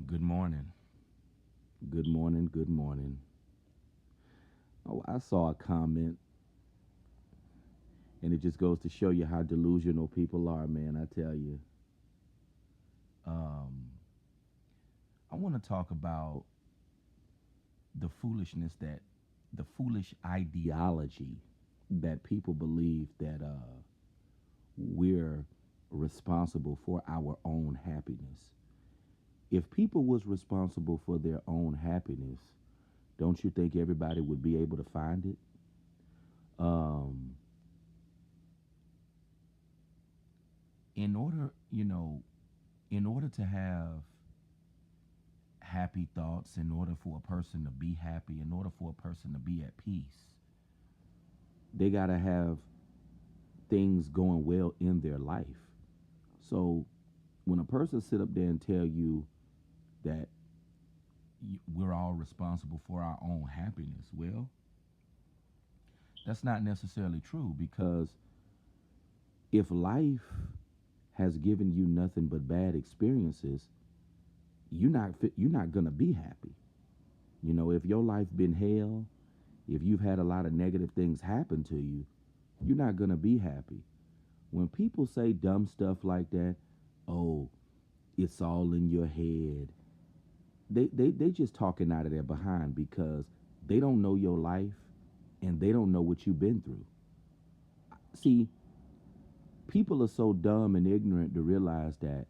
Good morning. Good morning. Good morning. Oh, I saw a comment, and it just goes to show you how delusional people are, man. I tell you. Um, I want to talk about the foolishness that the foolish Ideology that people believe that we're responsible for our own happiness. If people was responsible for their own happiness, don't you think everybody would be able to find it? Um, in order, in order to have happy thoughts, in order for a person to be happy, in order for a person to be at peace, they gotta have things going well in their life. So when a person sit up there and tell you that we're all responsible for our own happiness. Well, that's not necessarily true because because if life has given you nothing but bad experiences, you're not gonna be happy. If your life been hell, if you've had a lot of negative things happen to you, you're not gonna be happy. When people say dumb stuff like that, oh, it's all in your head. They just talking out of their behind because they don't know your life and they don't know what you've been through. See, people are so dumb and ignorant to realize that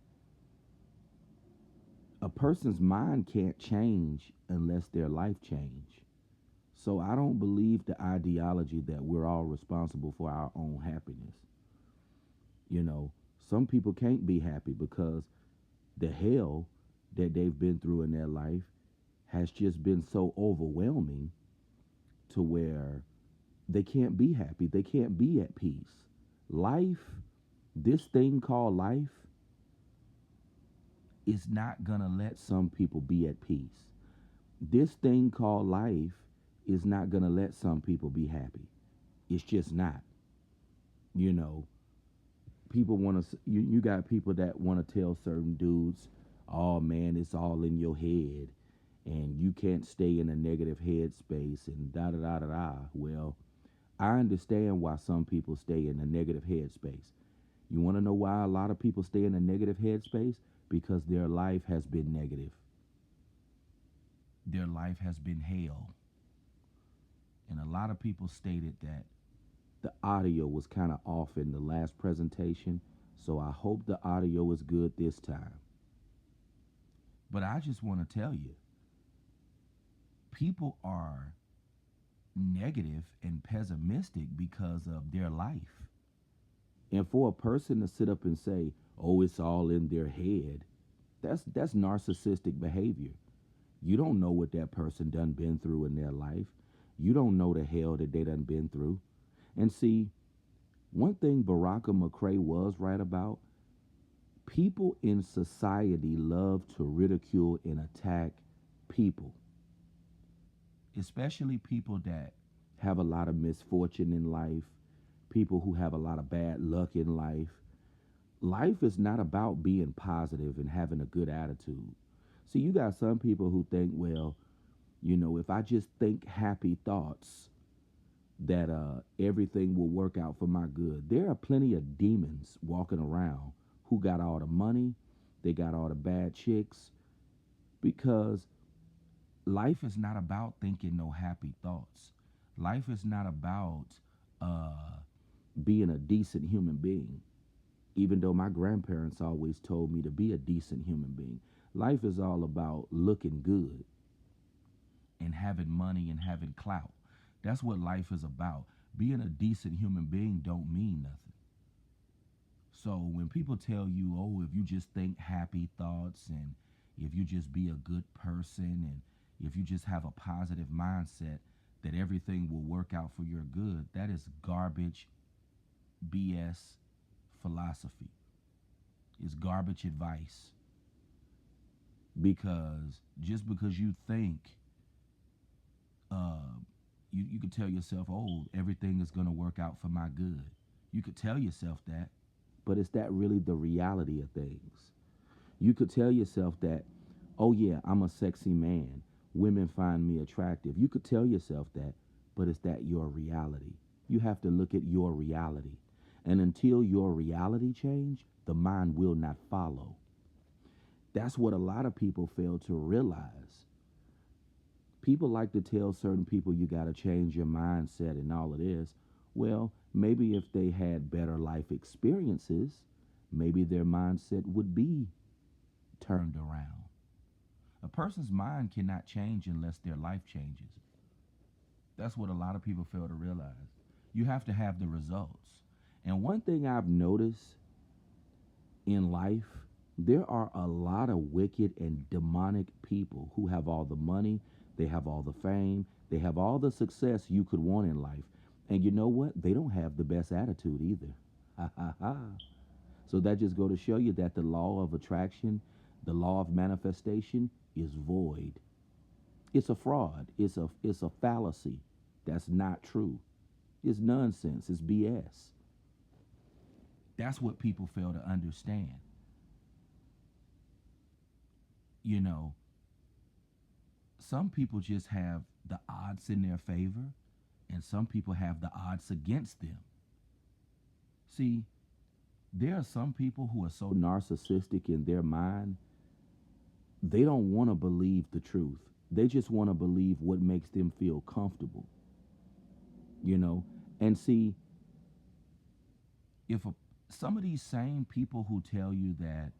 a person's mind can't change unless their life change. So I don't believe the ideology that we're all responsible for our own happiness. You know, some people can't be happy because the hell that they've been through in their life has just been so overwhelming to where they can't be happy. They can't be at peace. Life, this thing called life, is not going to let some people be at peace. This thing called life is not going to let some people be happy. It's just not. You know, people want to, you got people that want to tell certain dudes, oh man, it's all in your head and you can't stay in a negative headspace and da da da da da. Well, I understand why some people stay in a negative headspace. You want to know why a lot of people stay in a negative headspace? Because their life has been negative. their life has been hell. And a lot of people stated that. The audio was kind of off in the last presentation, so I hope the audio is good this time. But I just want to tell you, people are negative and pessimistic because of their life. And for a person to sit up and say, "Oh, it's all in their head," that's narcissistic behavior. You don't know what that person done been through in their life. You don't know the hell that they done been through. And see, one thing Baraka McCray was right about, people in society love to ridicule and attack people, Especially people that have a lot of misfortune in life, people who have a lot of bad luck in life. Life is not about being positive and having a good attitude. See, you got some people who think, well, if I just think happy thoughts, that everything will work out for my good. There are plenty of demons walking around who got all the money, they got all the bad chicks, because life is not about thinking no happy thoughts. Life is not about uh being a decent human being. Even though my grandparents always told me to be a decent human being, life is all about looking good. and having money and having clout. That's what life is about. Being a decent human being don't mean nothing. So when people tell you, "Oh, if you just think happy thoughts and if you just be a good person and if you just have a positive mindset, that everything will work out for your good," that is garbage BS philosophy. It's garbage advice because just because you think uh, you could tell yourself, "Oh, everything is going to work out for my good." You could tell yourself that. But is that really the reality of things? You could tell yourself that, Oh, yeah, I'm a sexy man. Women find me attractive. You could tell yourself that, but is that your reality? You have to look at your reality. And until your reality change, the mind will not follow. That's what a lot of people fail to realize. People like to tell certain people you got to change your mindset and all of this. Well, maybe if they had better life experiences, maybe their mindset would be turned around. A person's mind cannot change unless their life changes. That's what a lot of people fail to realize. You have to have the results. And one thing I've noticed in life, there are a lot of wicked and demonic people who have all the money, they have all the fame, they have all the success you could want in life. And you know what? They don't have the best attitude either. Ha ha ha. So that just go to show you that the law of attraction, the law of manifestation is void. It's a fraud. It's a fallacy. That's not true. It's nonsense. It's BS. That's what people fail to understand. You know, some people just have the odds in their favor, and some people have the odds against them. See, there are some people who are so narcissistic in their mind, they don't want to believe the truth. They just want to believe what makes them feel comfortable, you know? And see, if a, some of these same people who tell you that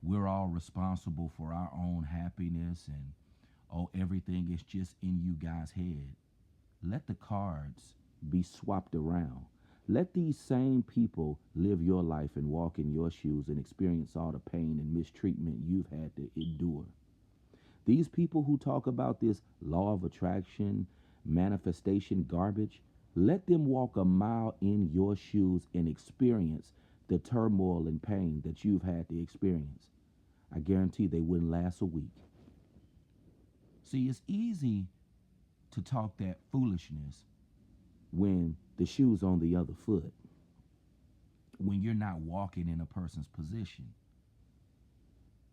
we're all responsible for our own happiness and oh, everything is just in you guys' head, let the cards be swapped around. Let these same people live your life and walk in your shoes and experience all the pain and mistreatment you've had to endure. These people who talk about this law of attraction, manifestation garbage, let them walk a mile in your shoes and experience the turmoil and pain that you've had to experience. I guarantee they wouldn't last a week. See, it's easy to talk that foolishness when the shoe's on the other foot, when you're not walking in a person's position.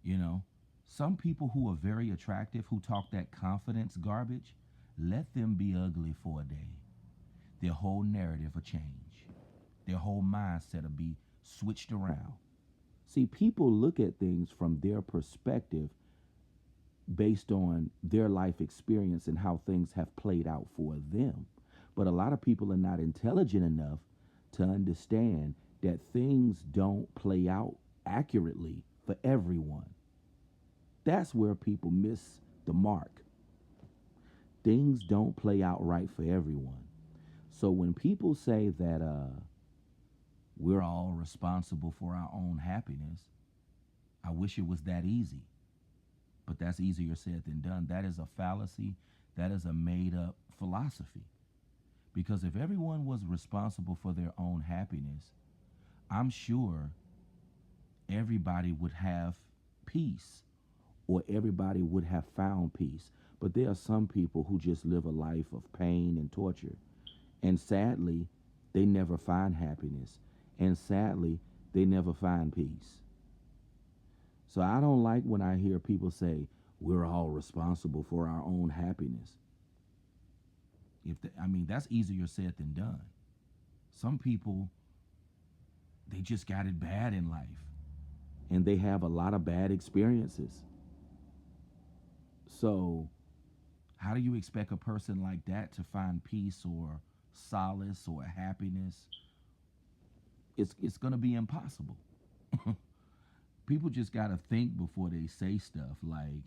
You know, some people who are very attractive, who talk that confidence garbage, let them be ugly for a day. Their whole narrative will change. Their whole mindset will be switched around. See, people look at things from their perspective based on their life experience and how things have played out for them. But a lot of people are not intelligent enough to understand that things don't play out accurately for everyone. That's where people miss the mark. Things don't play out right for everyone. So when people say that we're all responsible for our own happiness, I wish it was that easy. But that's easier said than done. That is a fallacy. That is a made up philosophy. Because if everyone was responsible for their own happiness, I'm sure everybody would have peace, or everybody would have found peace. But there are some people who just live a life of pain and torture. And sadly, they never find happiness. And sadly, they never find peace. So I don't like when I hear people say, we're all responsible for our own happiness. I mean, that's easier said than done. Some people, they just got it bad in life. And they have a lot of bad experiences. So how do you expect a person like that to find peace or solace or happiness? It's going to be impossible. People just got to think before they say stuff like,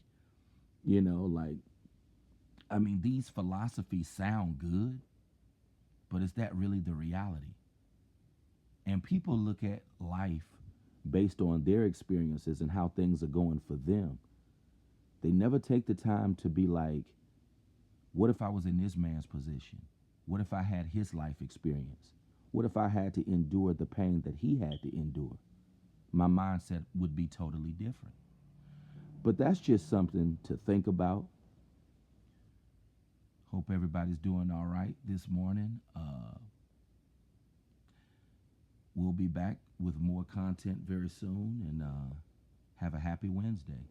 I mean, these philosophies sound good, but is that really the reality? And people look at life based on their experiences and how things are going for them. They never take the time to be like, what if I was in this man's position? What if I had his life experience? What if I had to endure the pain that he had to endure? My mindset would be totally different. But that's just something to think about. Hope everybody's doing all right this morning. We'll be back with more content very soon, and have a happy Wednesday.